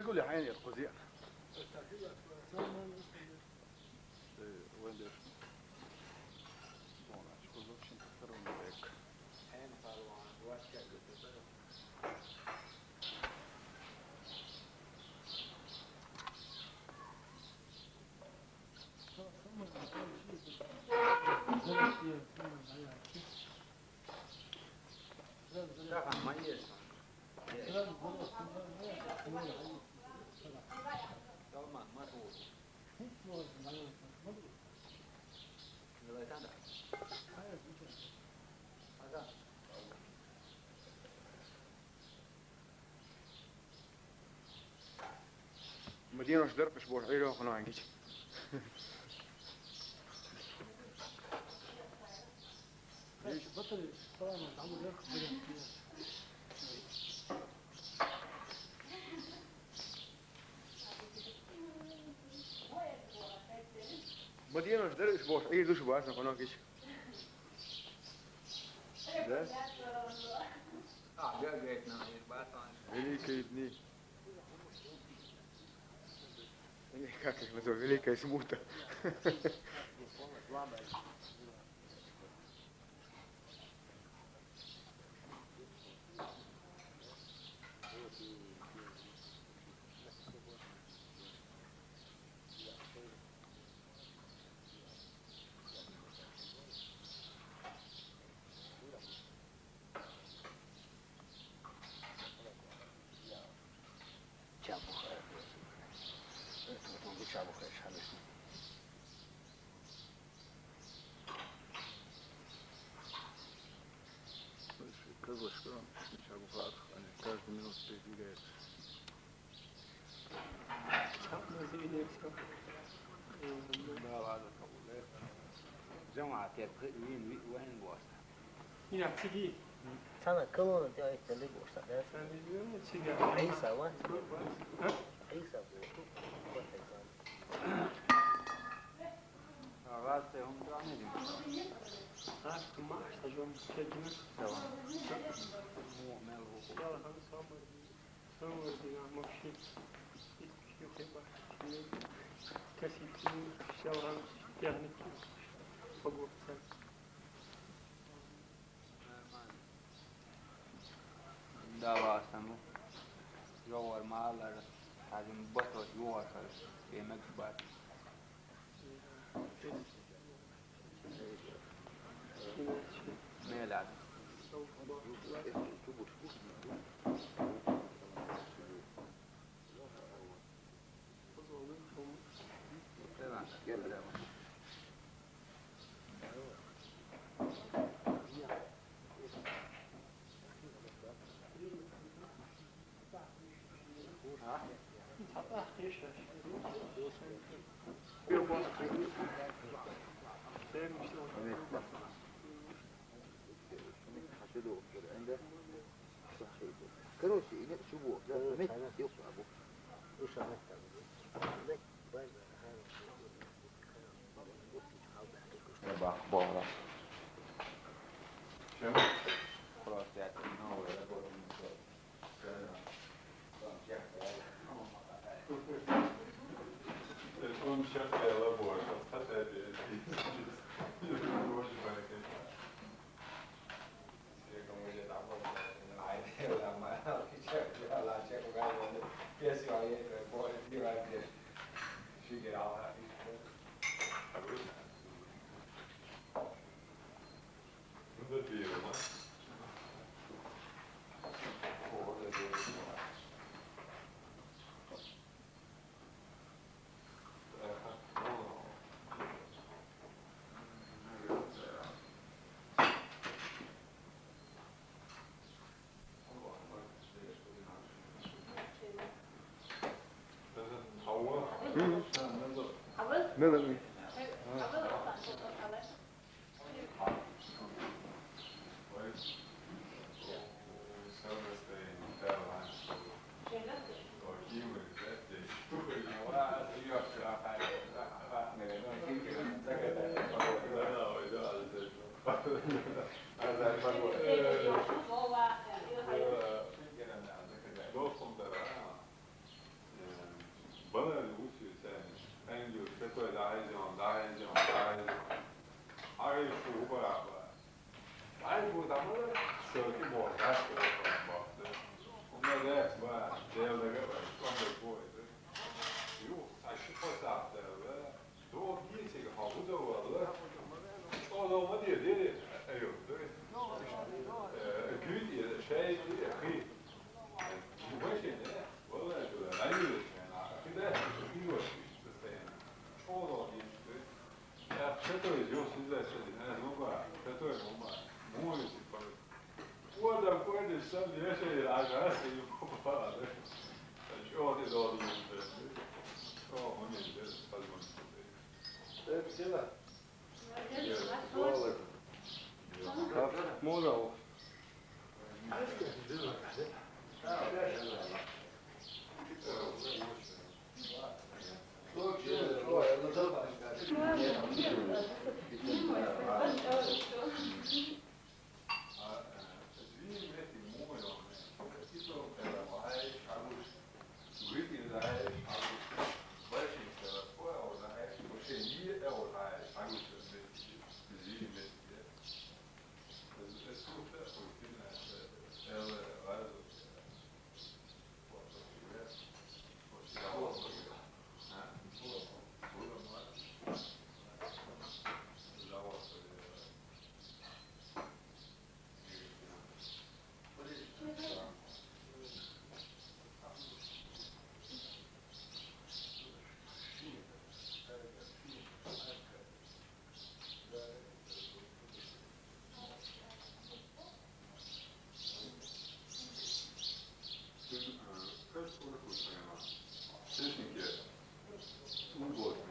كل حين يرقزين وين مدينة درقش بور عيرو خناعي بطل طبعا عمود يرقص مدينة درقش بور عيرو شو باسنا خناعي ده великая дни или как их называют, великая смута. Крылышко, шагухат, каждую минуту передвигается. Да ладно, جماعة وين بواسطة؟ هنا تيجي. sana كمان ده يتلقى بواسطة. عيسى واحد. عيسى غاسة هم تعملين. ما أحتاجون كلمة. تمام. مو ماله. يلا خلنا سووا دينا ماشي. يخيب كسيتين شلون يعني فوق سن. دعوة سمو. جوار مالر هذه بطل جوار في مكبر. ميلاد. كروشي شبوه لا مت يصعبوا وش عملت؟ تبع أخبارك شو؟ خلاص يعطينا هو الفيلم شغال أبوه حتى نظر jag säger att jag ska ju på bara det. Jag det då det. Ja, hon är det fast man. Det ser Moda.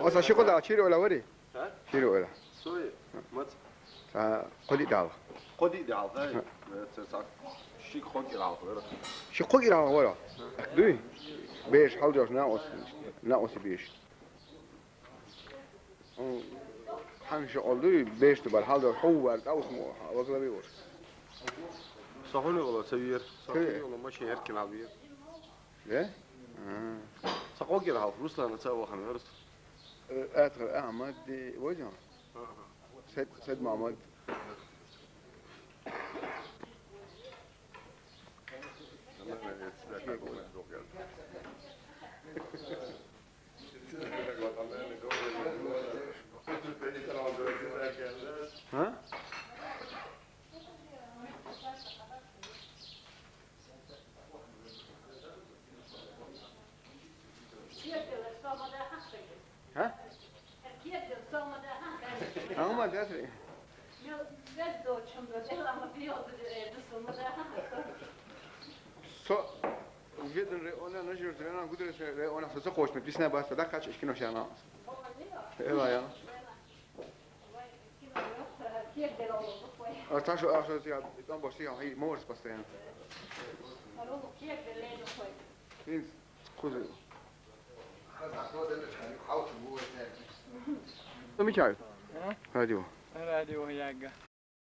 Asa shi kuda chiro la wari. Ha? Chiro la. Sorry. Wat? Qodi dawa. قدي دعوة هاي شيك خدي دعوة غيره Shi qodi dawa wala. Dui. Beş haldos naos beş. Hangi oldu beş tubar haldos huvar daus mu vakla biyor. صحوني والله سوير صحوني والله ماشي يركن عبير Ne? صحوكي دعوة روسلا نسوي خميرس Atır Ahmet وجه. Said Mahmud. Ha? Ha? Ama desri. So جدا انا نجر انا قدرت انا سوق مش بسنا بس دقش ايش كانوا شانا ايه رايك ارتاش اخر يا دام بس هي مورس بس يعني فين خذ مش عارف هادي راديو هياقة